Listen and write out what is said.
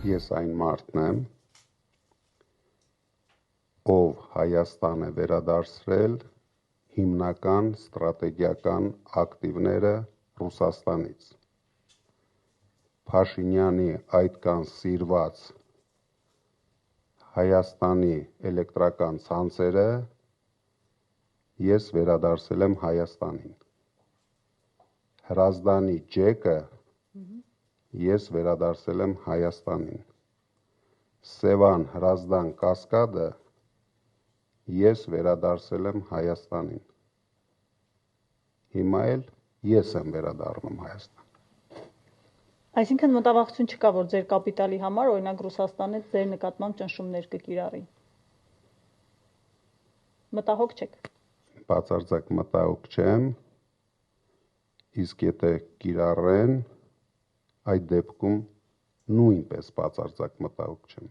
Ես այն մարդն եմ, ով Հայաստան է վերադարձրել հիմնական ստրատեգիական ակտիվները Ռուսաստանից։ Փաշինյանի այդքան սիրված Հայաստանի էլեկտրական ցանցերը ես վերադարձել եմ Հայաստանին։ Հրազդանի ջեկը ես վերադարձել եմ Հայաստանին։ Սևան Հրազդան կասկադը ես վերադարձել եմ Հայաստանին։ Հիմա էլ ես եմ վերադառնում Հայաստան։ Այսինքն մտավախություն չկա, որ ձեր կապիտալի համար, օրինակ Ռուսաստանը ձեր նկատմամբ ճնշումներ կկիրառի։ Մտահոգ չեք։ Բացարձակ մտահոգ չեմ, իսկ եթե կիրառեն, այդ դեպքում նույնպես բացարձակ մտահոգ չեմ։